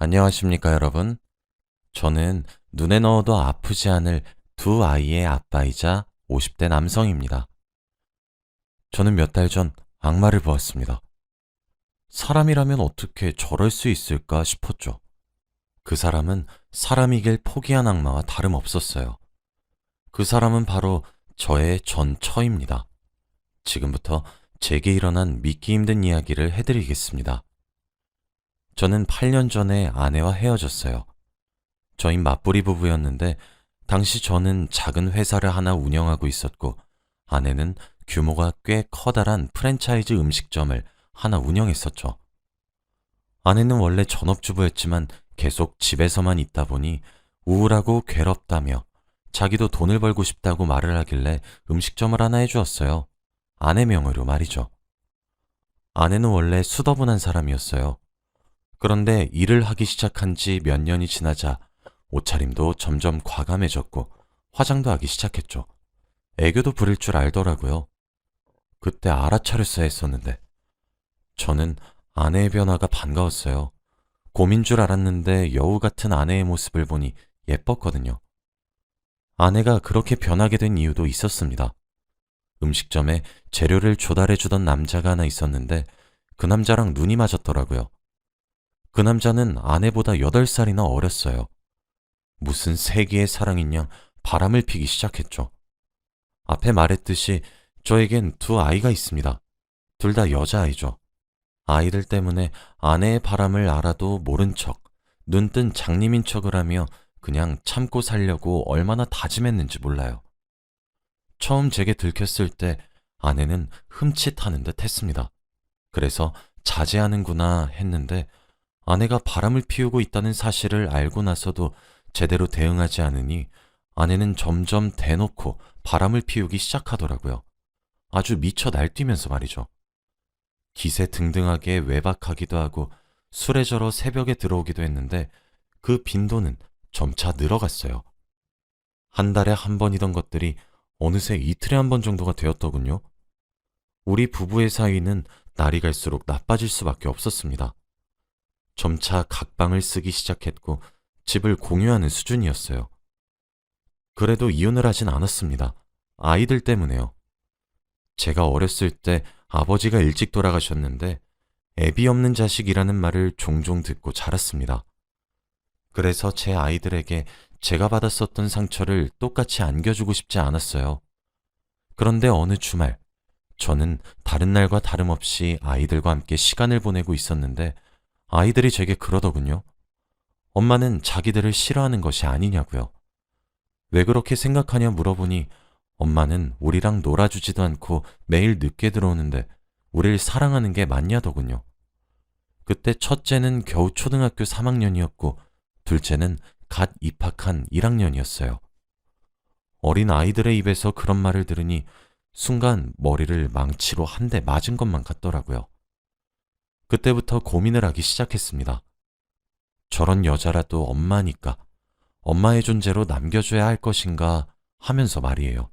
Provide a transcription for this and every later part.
안녕하십니까, 여러분. 저는 눈에 넣어도 아프지 않을 두 아이의 아빠이자 50대 남성입니다. 저는 몇 달 전 악마를 보았습니다. 사람이라면 어떻게 저럴 수 있을까 싶었죠. 그 사람은 사람이길 포기한 악마와 다름없었어요. 그 사람은 바로 저의 전 처입니다. 지금부터 제게 일어난 믿기 힘든 이야기를 해드리겠습니다. 저는 8년 전에 아내와 헤어졌어요. 저희 맞벌이 부부였는데 당시 저는 작은 회사를 하나 운영하고 있었고 아내는 규모가 꽤 커다란 프랜차이즈 음식점을 하나 운영했었죠. 아내는 원래 전업주부였지만 계속 집에서만 있다 보니 우울하고 괴롭다며 자기도 돈을 벌고 싶다고 말을 하길래 음식점을 하나 해주었어요. 아내 명의로 말이죠. 아내는 원래 수더분한 사람이었어요. 그런데 일을 하기 시작한 지 몇 년이 지나자 옷차림도 점점 과감해졌고 화장도 하기 시작했죠. 애교도 부릴 줄 알더라고요. 그때 알아차렸어야 했었는데 저는 아내의 변화가 반가웠어요. 곰인 줄 알았는데 여우 같은 아내의 모습을 보니 예뻤거든요. 아내가 그렇게 변하게 된 이유도 있었습니다. 음식점에 재료를 조달해주던 남자가 하나 있었는데 그 남자랑 눈이 맞았더라고요. 그 남자는 아내보다 8살이나 어렸어요. 무슨 세기의 사랑인 양 바람을 피기 시작했죠. 앞에 말했듯이 저에겐 두 아이가 있습니다. 둘 다 여자아이죠. 아이들 때문에 아내의 바람을 알아도 모른 척, 눈뜬 장님인 척을 하며 그냥 참고 살려고 얼마나 다짐했는지 몰라요. 처음 제게 들켰을 때 아내는 흠칫하는 듯 했습니다. 그래서 자제하는구나 했는데 아내가 바람을 피우고 있다는 사실을 알고 나서도 제대로 대응하지 않으니 아내는 점점 대놓고 바람을 피우기 시작하더라고요. 아주 미쳐 날뛰면서 말이죠. 기세등등하게 외박하기도 하고 술에 절어 새벽에 들어오기도 했는데 그 빈도는 점차 늘어갔어요. 한 달에 한 번이던 것들이 어느새 이틀에 한 번 정도가 되었더군요. 우리 부부의 사이는 날이 갈수록 나빠질 수밖에 없었습니다. 점차 각방을 쓰기 시작했고 집을 공유하는 수준이었어요. 그래도 이혼을 하진 않았습니다. 아이들 때문에요. 제가 어렸을 때 아버지가 일찍 돌아가셨는데 애비 없는 자식이라는 말을 종종 듣고 자랐습니다. 그래서 제 아이들에게 제가 받았었던 상처를 똑같이 안겨주고 싶지 않았어요. 그런데 어느 주말, 저는 다른 날과 다름없이 아이들과 함께 시간을 보내고 있었는데 아이들이 제게 그러더군요. 엄마는 자기들을 싫어하는 것이 아니냐고요. 왜 그렇게 생각하냐 물어보니 엄마는 우리랑 놀아주지도 않고 매일 늦게 들어오는데 우릴 사랑하는 게 맞냐더군요. 그때 첫째는 겨우 초등학교 3학년이었고 둘째는 갓 입학한 1학년이었어요. 어린 아이들의 입에서 그런 말을 들으니 순간 머리를 망치로 한 대 맞은 것만 같더라고요. 그때부터 고민을 하기 시작했습니다. 저런 여자라도 엄마니까 엄마의 존재로 남겨줘야 할 것인가 하면서 말이에요.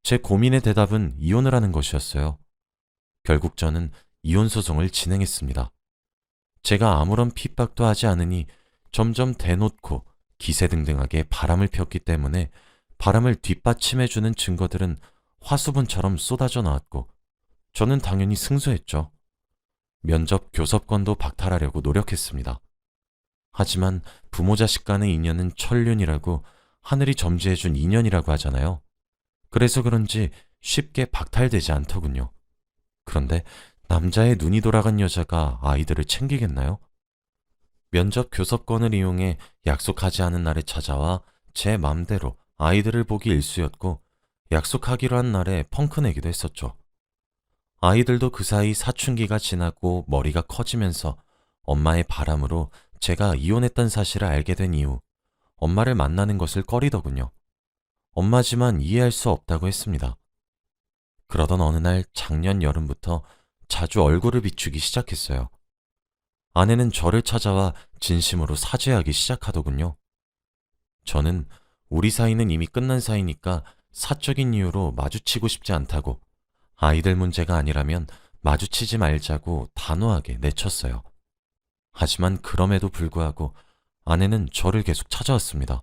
제 고민의 대답은 이혼을 하는 것이었어요. 결국 저는 이혼 소송을 진행했습니다. 제가 아무런 핍박도 하지 않으니 점점 대놓고 기세등등하게 바람을 폈기 때문에 바람을 뒷받침해주는 증거들은 화수분처럼 쏟아져 나왔고 저는 당연히 승소했죠. 면접 교섭권도 박탈하려고 노력했습니다. 하지만 부모 자식 간의 인연은 천륜이라고 하늘이 점지해준 인연이라고 하잖아요. 그래서 그런지 쉽게 박탈되지 않더군요. 그런데 남자의 눈이 돌아간 여자가 아이들을 챙기겠나요? 면접 교섭권을 이용해 약속하지 않은 날에 찾아와 제 맘대로 아이들을 보기 일쑤였고 약속하기로 한 날에 펑크 내기도 했었죠. 아이들도 그 사이 사춘기가 지나고 머리가 커지면서 엄마의 바람으로 제가 이혼했던 사실을 알게 된 이후 엄마를 만나는 것을 꺼리더군요. 엄마지만 이해할 수 없다고 했습니다. 그러던 어느 날 작년 여름부터 자주 얼굴을 비추기 시작했어요. 아내는 저를 찾아와 진심으로 사죄하기 시작하더군요. 저는 우리 사이는 이미 끝난 사이니까 사적인 이유로 마주치고 싶지 않다고 아이들 문제가 아니라면 마주치지 말자고 단호하게 내쳤어요. 하지만 그럼에도 불구하고 아내는 저를 계속 찾아왔습니다.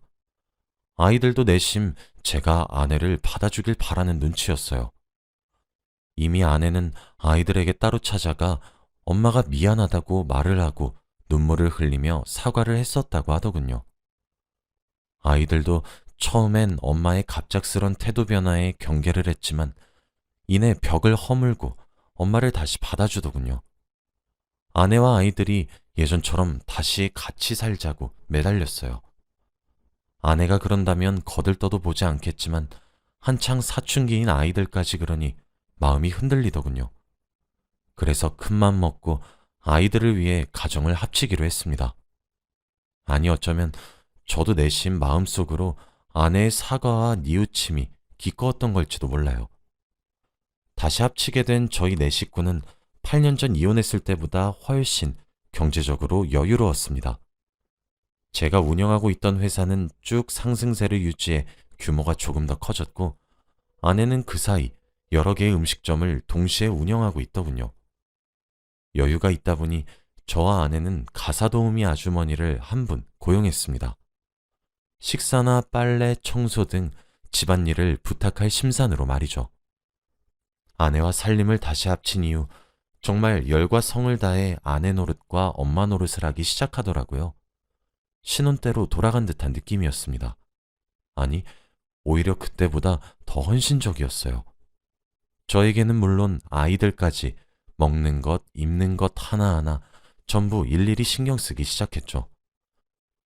아이들도 내심 제가 아내를 받아주길 바라는 눈치였어요. 이미 아내는 아이들에게 따로 찾아가 엄마가 미안하다고 말을 하고 눈물을 흘리며 사과를 했었다고 하더군요. 아이들도 처음엔 엄마의 갑작스런 태도 변화에 경계를 했지만 이내 벽을 허물고 엄마를 다시 받아주더군요. 아내와 아이들이 예전처럼 다시 같이 살자고 매달렸어요. 아내가 그런다면 거들떠도 보지 않겠지만 한창 사춘기인 아이들까지 그러니 마음이 흔들리더군요. 그래서 큰맘 먹고 아이들을 위해 가정을 합치기로 했습니다. 아니 어쩌면 저도 내심 마음속으로 아내의 사과와 뉘우침이 기꺼웠던 걸지도 몰라요. 다시 합치게 된 저희 네 식구는 8년 전 이혼했을 때보다 훨씬 경제적으로 여유로웠습니다. 제가 운영하고 있던 회사는 쭉 상승세를 유지해 규모가 조금 더 커졌고 아내는 그 사이 여러 개의 음식점을 동시에 운영하고 있더군요. 여유가 있다 보니 저와 아내는 가사도우미 아주머니를 한 분 고용했습니다. 식사나 빨래, 청소 등 집안일을 부탁할 심산으로 말이죠. 아내와 살림을 다시 합친 이후 정말 열과 성을 다해 아내 노릇과 엄마 노릇을 하기 시작하더라고요. 신혼 때로 돌아간 듯한 느낌이었습니다. 아니, 오히려 그때보다 더 헌신적이었어요. 저에게는 물론 아이들까지 먹는 것, 입는 것 하나하나 전부 일일이 신경 쓰기 시작했죠.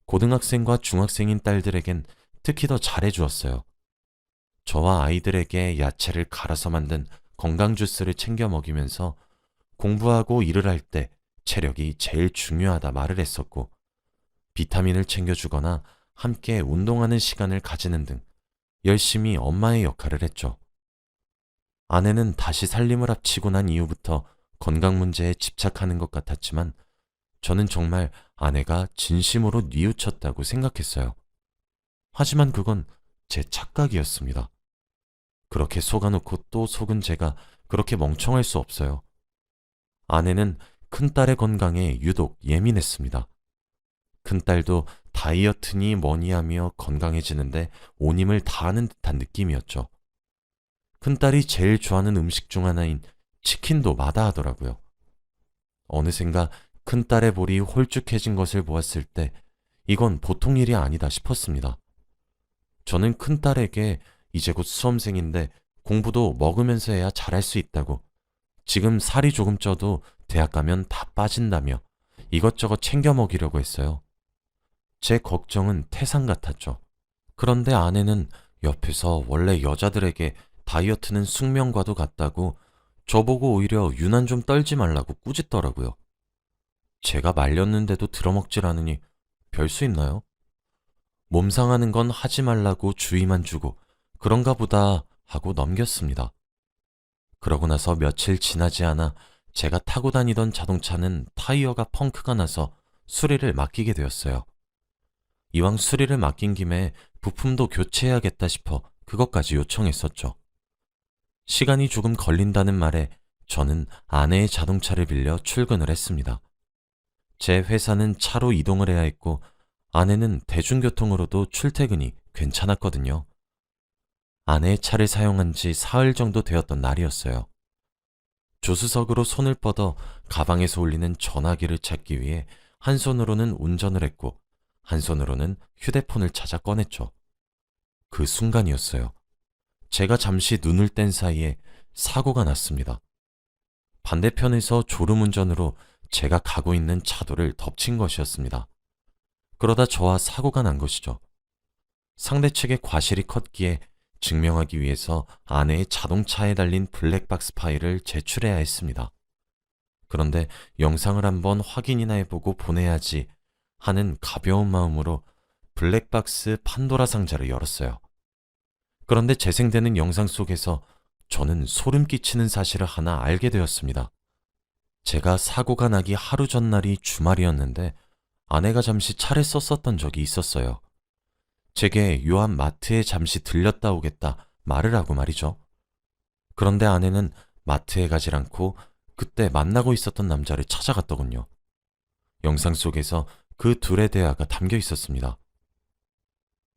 고등학생과 중학생인 딸들에겐 특히 더 잘해주었어요. 저와 아이들에게 야채를 갈아서 만든 건강 주스를 챙겨 먹이면서 공부하고 일을 할 때 체력이 제일 중요하다 말을 했었고, 비타민을 챙겨주거나 함께 운동하는 시간을 가지는 등 열심히 엄마의 역할을 했죠. 아내는 다시 살림을 합치고 난 이후부터 건강 문제에 집착하는 것 같았지만 저는 정말 아내가 진심으로 뉘우쳤다고 생각했어요. 하지만 그건 제 착각이었습니다. 그렇게 속아놓고 또 속은 제가 그렇게 멍청할 수 없어요. 아내는 큰딸의 건강에 유독 예민했습니다. 큰딸도 다이어트니 뭐니 하며 건강해지는데 온 힘을 다하는 듯한 느낌이었죠. 큰딸이 제일 좋아하는 음식 중 하나인 치킨도 마다하더라고요. 어느샌가 큰딸의 볼이 홀쭉해진 것을 보았을 때 이건 보통 일이 아니다 싶었습니다. 저는 큰딸에게 이제 곧 수험생인데 공부도 먹으면서 해야 잘할 수 있다고, 지금 살이 조금 쪄도 대학 가면 다 빠진다며 이것저것 챙겨 먹이려고 했어요. 제 걱정은 태산 같았죠. 그런데 아내는 옆에서 원래 여자들에게 다이어트는 숙명과도 같다고 저보고 오히려 유난 좀 떨지 말라고 꾸짖더라고요. 제가 말렸는데도 들어먹질 않으니 별 수 있나요? 몸 상하는 건 하지 말라고 주의만 주고 그런가 보다 하고 넘겼습니다. 그러고 나서 며칠 지나지 않아 제가 타고 다니던 자동차는 타이어가 펑크가 나서 수리를 맡기게 되었어요. 이왕 수리를 맡긴 김에 부품도 교체해야겠다 싶어 그것까지 요청했었죠. 시간이 조금 걸린다는 말에 저는 아내의 자동차를 빌려 출근을 했습니다. 제 회사는 차로 이동을 해야 했고 아내는 대중교통으로도 출퇴근이 괜찮았거든요. 아내의 차를 사용한 지 사흘 정도 되었던 날이었어요. 조수석으로 손을 뻗어 가방에서 울리는 전화기를 찾기 위해 한 손으로는 운전을 했고 한 손으로는 휴대폰을 찾아 꺼냈죠. 그 순간이었어요. 제가 잠시 눈을 뗀 사이에 사고가 났습니다. 반대편에서 졸음운전으로 제가 가고 있는 차도를 덮친 것이었습니다. 그러다 저와 사고가 난 것이죠. 상대 측의 과실이 컸기에 증명하기 위해서 아내의 자동차에 달린 블랙박스 파일을 제출해야 했습니다. 그런데 영상을 한번 확인이나 해보고 보내야지 하는 가벼운 마음으로 블랙박스 판도라 상자를 열었어요. 그런데 재생되는 영상 속에서 저는 소름 끼치는 사실을 하나 알게 되었습니다. 제가 사고가 나기 하루 전날이 주말이었는데 아내가 잠시 차를 썼었던 적이 있었어요. 제게 요한 마트에 잠시 들렸다 오겠다 말을 하고 말이죠. 그런데 아내는 마트에 가질 않고 그때 만나고 있었던 남자를 찾아갔더군요. 영상 속에서 그 둘의 대화가 담겨 있었습니다.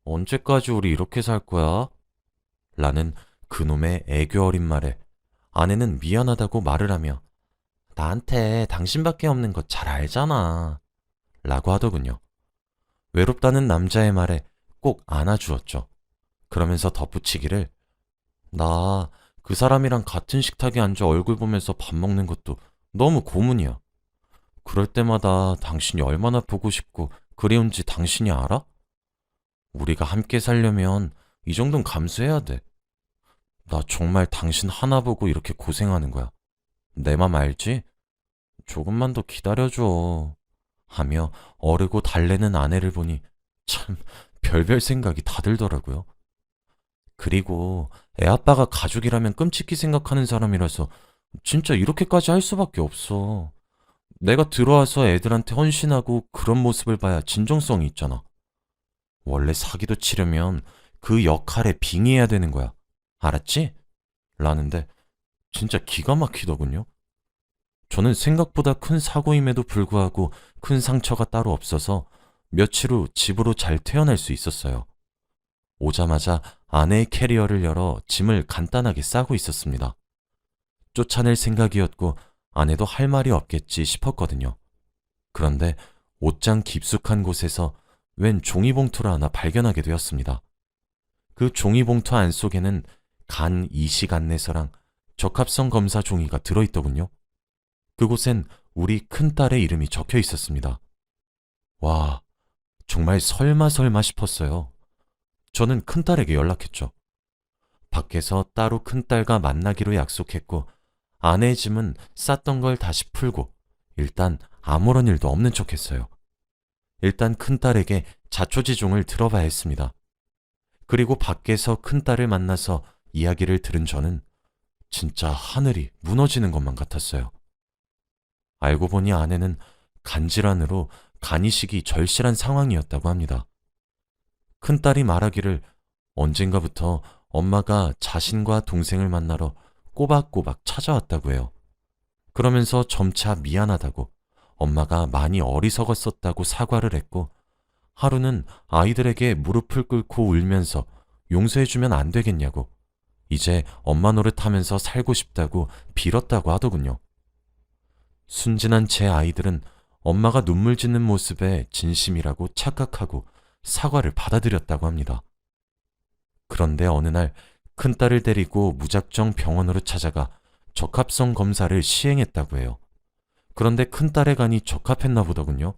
언제까지 우리 이렇게 살 거야? 라는 그놈의 애교 어린 말에 아내는 미안하다고 말을 하며 나한테 당신밖에 없는 거 잘 알잖아 라고 하더군요. 외롭다는 남자의 말에 꼭 안아주었죠. 그러면서 덧붙이기를 나 그 사람이랑 같은 식탁에 앉아 얼굴 보면서 밥 먹는 것도 너무 고문이야. 그럴 때마다 당신이 얼마나 보고 싶고 그리운지 당신이 알아? 우리가 함께 살려면 이 정도는 감수해야 돼. 나 정말 당신 하나 보고 이렇게 고생하는 거야. 내 맘 알지? 조금만 더 기다려줘. 하며 어르고 달래는 아내를 보니 참 별별 생각이 다 들더라고요. 그리고 애아빠가 가족이라면 끔찍히 생각하는 사람이라서 진짜 이렇게까지 할 수밖에 없어. 내가 들어와서 애들한테 헌신하고 그런 모습을 봐야 진정성이 있잖아. 원래 사기도 치려면 그 역할에 빙의해야 되는 거야. 알았지? 라는데 진짜 기가 막히더군요. 저는 생각보다 큰 사고임에도 불구하고 큰 상처가 따로 없어서 며칠 후 집으로 잘 퇴원할 수 있었어요. 오자마자 아내의 캐리어를 열어 짐을 간단하게 싸고 있었습니다. 쫓아낼 생각이었고 아내도 할 말이 없겠지 싶었거든요. 그런데 옷장 깊숙한 곳에서 웬 종이봉투를 하나 발견하게 되었습니다. 그 종이봉투 안속에는 간 이식 안내서랑 적합성 검사 종이가 들어있더군요. 그곳엔 우리 큰딸의 이름이 적혀 있었습니다. 와, 정말 설마 싶었어요. 저는 큰딸에게 연락했죠. 밖에서 따로 큰딸과 만나기로 약속했고 아내의 짐은 쌌던 걸 다시 풀고 일단 아무런 일도 없는 척했어요. 일단 큰딸에게 자초지종을 들어봐야 했습니다. 그리고 밖에서 큰딸을 만나서 이야기를 들은 저는 진짜 하늘이 무너지는 것만 같았어요. 알고 보니 아내는 간질환으로 간이식이 절실한 상황이었다고 합니다. 큰딸이 말하기를 언젠가부터 엄마가 자신과 동생을 만나러 꼬박꼬박 찾아왔다고 해요. 그러면서 점차 미안하다고 엄마가 많이 어리석었었다고 사과를 했고 하루는 아이들에게 무릎을 꿇고 울면서 용서해주면 안 되겠냐고 이제 엄마 노릇하면서 살고 싶다고 빌었다고 하더군요. 순진한 제 아이들은 엄마가 눈물 짓는 모습에 진심이라고 착각하고 사과를 받아들였다고 합니다. 그런데 어느 날 큰딸을 데리고 무작정 병원으로 찾아가 적합성 검사를 시행했다고 해요. 그런데 큰딸의 간이 적합했나 보더군요.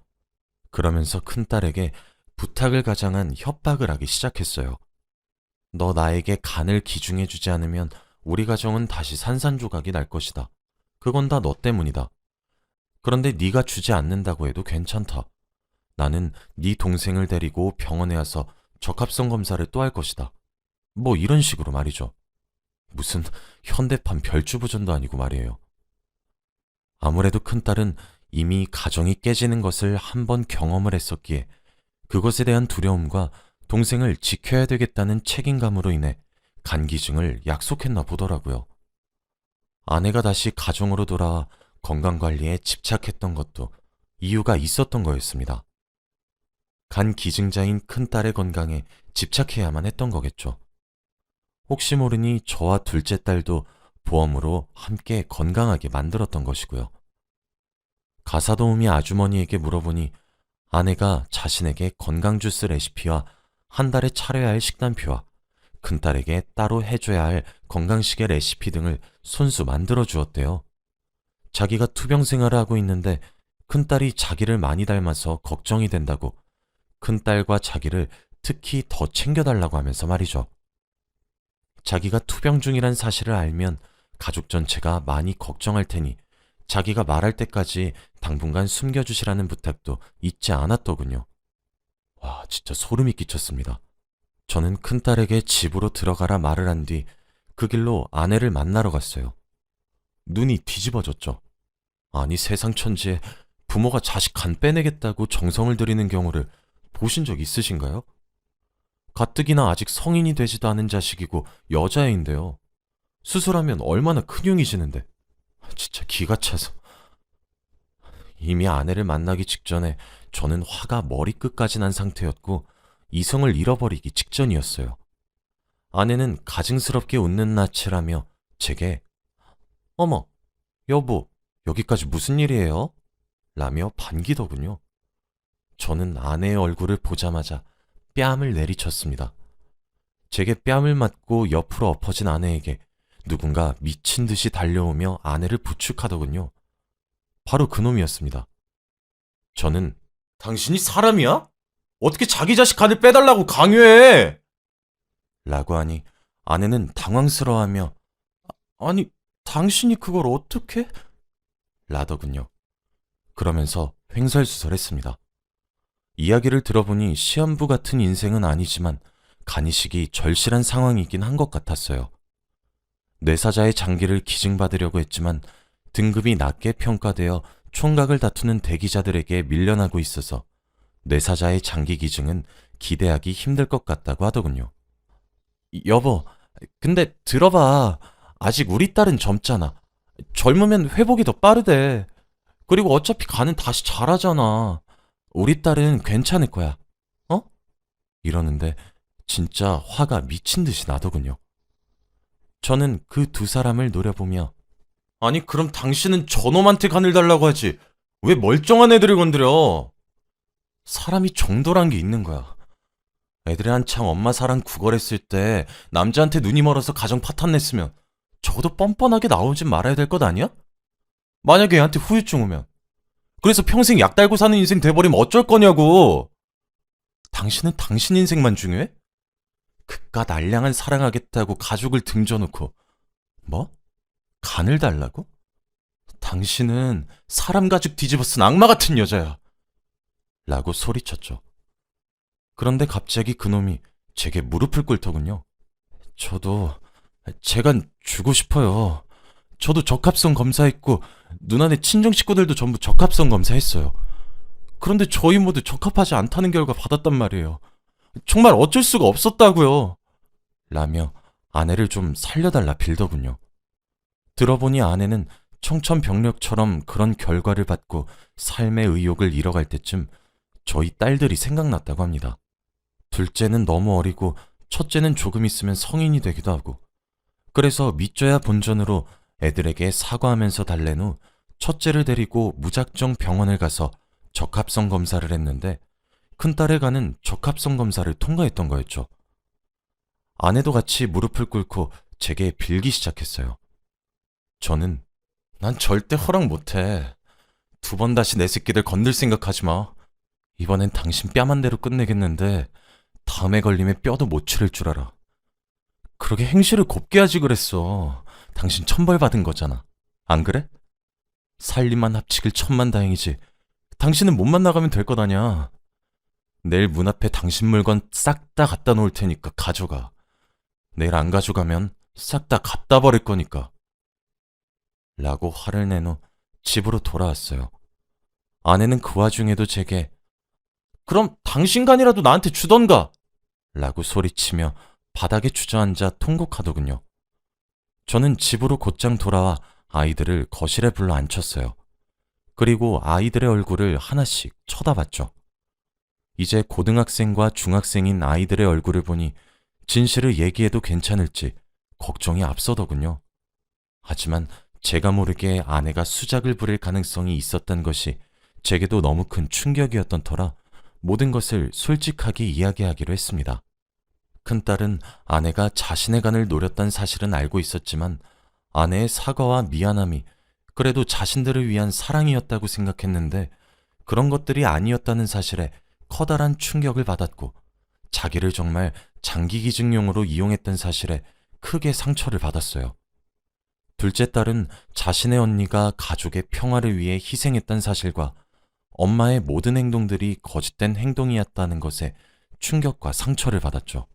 그러면서 큰딸에게 부탁을 가장한 협박을 하기 시작했어요. 너 나에게 간을 기증해주지 않으면 우리 가정은 다시 산산조각이 날 것이다. 그건 다 너 때문이다. 그런데 네가 주지 않는다고 해도 괜찮다. 나는 네 동생을 데리고 병원에 와서 적합성 검사를 또 할 것이다. 뭐 이런 식으로 말이죠. 무슨 현대판 별주부전도 아니고 말이에요. 아무래도 큰딸은 이미 가정이 깨지는 것을 한 번 경험을 했었기에 그것에 대한 두려움과 동생을 지켜야 되겠다는 책임감으로 인해 간기증을 약속했나 보더라고요. 아내가 다시 가정으로 돌아와 건강관리에 집착했던 것도 이유가 있었던 거였습니다. 간 기증자인 큰딸의 건강에 집착해야만 했던 거겠죠. 혹시 모르니 저와 둘째 딸도 보험으로 함께 건강하게 만들었던 것이고요. 가사도우미 아주머니에게 물어보니 아내가 자신에게 건강주스 레시피와 한 달에 차려야 할 식단표와 큰딸에게 따로 해줘야 할 건강식의 레시피 등을 손수 만들어 주었대요. 자기가 투병 생활을 하고 있는데 큰딸이 자기를 많이 닮아서 걱정이 된다고 큰딸과 자기를 특히 더 챙겨달라고 하면서 말이죠. 자기가 투병 중이란 사실을 알면 가족 전체가 많이 걱정할 테니 자기가 말할 때까지 당분간 숨겨주시라는 부탁도 잊지 않았더군요. 와, 진짜 소름이 끼쳤습니다. 저는 큰딸에게 집으로 들어가라 말을 한 뒤 그 길로 아내를 만나러 갔어요. 눈이 뒤집어졌죠. 아니 세상 천지에 부모가 자식 간 빼내겠다고 정성을 들이는 경우를 보신 적 있으신가요? 가뜩이나 아직 성인이 되지도 않은 자식이고 여자애인데요. 수술하면 얼마나 큰 용이 지는데 진짜 기가 차서 이미 아내를 만나기 직전에 저는 화가 머리끝까지 난 상태였고 이성을 잃어버리기 직전이었어요. 아내는 가증스럽게 웃는 낯을 하며 제게 어머, 여보, 여기까지 무슨 일이에요? 라며 반기더군요. 저는 아내의 얼굴을 보자마자 뺨을 내리쳤습니다. 제게 뺨을 맞고 옆으로 엎어진 아내에게 누군가 미친 듯이 달려오며 아내를 부축하더군요. 바로 그놈이었습니다. 저는 당신이 사람이야? 어떻게 자기 자식 간을 빼달라고 강요해? 라고 하니 아내는 당황스러워하며 아니, 당신이 그걸 어떻게? 라더군요. 그러면서 횡설수설했습니다. 이야기를 들어보니 시한부 같은 인생은 아니지만 간이식이 절실한 상황이긴 한 것 같았어요. 뇌사자의 장기를 기증받으려고 했지만 등급이 낮게 평가되어 총각을 다투는 대기자들에게 밀려나고 있어서 뇌사자의 장기 기증은 기대하기 힘들 것 같다고 하더군요. 여보, 근데 들어봐. 아직 우리 딸은 젊잖아. 젊으면 회복이 더 빠르대. 그리고 어차피 간은 다시 자라잖아. 우리 딸은 괜찮을 거야. 어? 이러는데 진짜 화가 미친 듯이 나더군요. 저는 그 두 사람을 노려보며 아니 그럼 당신은 저놈한테 간을 달라고 하지 왜 멀쩡한 애들을 건드려? 사람이 정도란 게 있는 거야. 애들이 한창 엄마 사랑 구걸했을 때 남자한테 눈이 멀어서 가정 파탄 냈으면 적어도 뻔뻔하게 나오진 말아야 될 것 아니야? 만약에 애한테 후유증 오면 그래서 평생 약 달고 사는 인생 돼버리면 어쩔 거냐고. 당신은 당신 인생만 중요해? 그깟 알량한 사랑하겠다고 가족을 등져놓고 뭐? 간을 달라고? 당신은 사람 가죽 뒤집어 쓴 악마 같은 여자야. 라고 소리쳤죠. 그런데 갑자기 그놈이 제게 무릎을 꿇더군요. 저도 제간 주고 싶어요. 저도 적합성 검사했고 누나네 친정 식구들도 전부 적합성 검사했어요. 그런데 저희 모두 적합하지 않다는 결과 받았단 말이에요. 정말 어쩔 수가 없었다고요. 라며 아내를 좀 살려달라 빌더군요. 들어보니 아내는 청천벽력처럼 그런 결과를 받고 삶의 의욕을 잃어갈 때쯤 저희 딸들이 생각났다고 합니다. 둘째는 너무 어리고 첫째는 조금 있으면 성인이 되기도 하고 그래서 믿져야 본전으로 애들에게 사과하면서 달랜 후 첫째를 데리고 무작정 병원을 가서 적합성 검사를 했는데 큰딸의 간은 적합성 검사를 통과했던 거였죠. 아내도 같이 무릎을 꿇고 제게 빌기 시작했어요. 저는 난 절대 허락 못해. 두 번 다시 내 새끼들 건들 생각하지 마. 이번엔 당신 뺨 한 대로 끝내겠는데 다음에 걸리면 뼈도 못 추릴 줄 알아. 그러게 행실을 곱게 하지 그랬어. 당신 천벌 받은 거잖아. 안 그래? 살림만 합치길 천만다행이지. 당신은 몸만 나가면 될 것 아냐. 내일 문 앞에 당신 물건 싹 다 갖다 놓을 테니까 가져가. 내일 안 가져가면 싹 다 갖다 버릴 거니까. 라고 화를 낸 후 집으로 돌아왔어요. 아내는 그 와중에도 제게 그럼 당신 간이라도 나한테 주던가 라고 소리치며 바닥에 주저앉아 통곡하더군요. 저는 집으로 곧장 돌아와 아이들을 거실에 불러 앉혔어요. 그리고 아이들의 얼굴을 하나씩 쳐다봤죠. 이제 고등학생과 중학생인 아이들의 얼굴을 보니 진실을 얘기해도 괜찮을지 걱정이 앞서더군요. 하지만 제가 모르게 아내가 수작을 부릴 가능성이 있었던 것이 제게도 너무 큰 충격이었던 터라 모든 것을 솔직하게 이야기하기로 했습니다. 큰딸은 아내가 자신의 간을 노렸던 사실은 알고 있었지만 아내의 사과와 미안함이 그래도 자신들을 위한 사랑이었다고 생각했는데 그런 것들이 아니었다는 사실에 커다란 충격을 받았고 자기를 정말 장기 기증용으로 이용했던 사실에 크게 상처를 받았어요. 둘째 딸은 자신의 언니가 가족의 평화를 위해 희생했던 사실과 엄마의 모든 행동들이 거짓된 행동이었다는 것에 충격과 상처를 받았죠.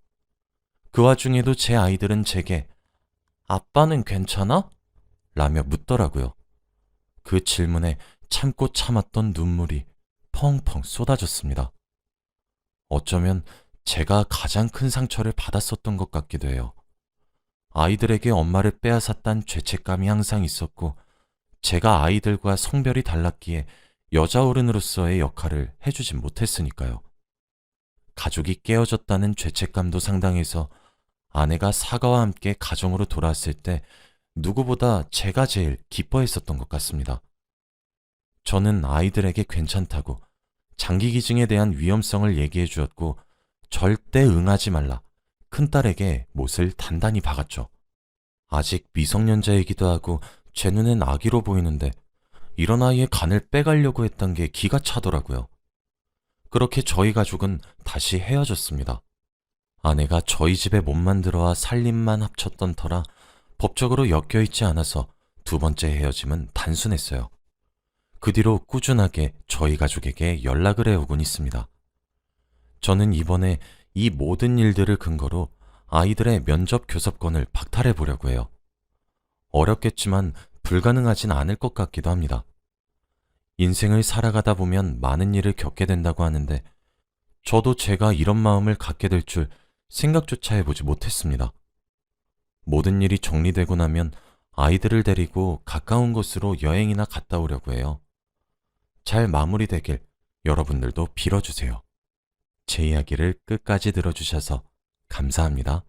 그 와중에도 제 아이들은 제게 아빠는 괜찮아? 라며 묻더라고요. 그 질문에 참고 참았던 눈물이 펑펑 쏟아졌습니다. 어쩌면 제가 가장 큰 상처를 받았었던 것 같기도 해요. 아이들에게 엄마를 빼앗았단 죄책감이 항상 있었고 제가 아이들과 성별이 달랐기에 여자 어른으로서의 역할을 해주진 못했으니까요. 가족이 깨어졌다는 죄책감도 상당해서 아내가 사과와 함께 가정으로 돌아왔을 때 누구보다 제가 제일 기뻐했었던 것 같습니다. 저는 아이들에게 괜찮다고 장기 기증에 대한 위험성을 얘기해 주었고 절대 응하지 말라 큰딸에게 못을 단단히 박았죠. 아직 미성년자이기도 하고 제 눈엔 아기로 보이는데 이런 아이의 간을 빼가려고 했던 게 기가 차더라고요. 그렇게 저희 가족은 다시 헤어졌습니다. 아내가 저희 집에 몸만 들어와 살림만 합쳤던 터라 법적으로 엮여있지 않아서 두 번째 헤어짐은 단순했어요. 그 뒤로 꾸준하게 저희 가족에게 연락을 해오곤 있습니다. 저는 이번에 이 모든 일들을 근거로 아이들의 면접 교섭권을 박탈해 보려고 해요. 어렵겠지만 불가능하진 않을 것 같기도 합니다. 인생을 살아가다 보면 많은 일을 겪게 된다고 하는데 저도 제가 이런 마음을 갖게 될 줄 생각조차 해보지 못했습니다. 모든 일이 정리되고 나면 아이들을 데리고 가까운 곳으로 여행이나 갔다 오려고 해요. 잘 마무리되길 여러분들도 빌어주세요. 제 이야기를 끝까지 들어주셔서 감사합니다.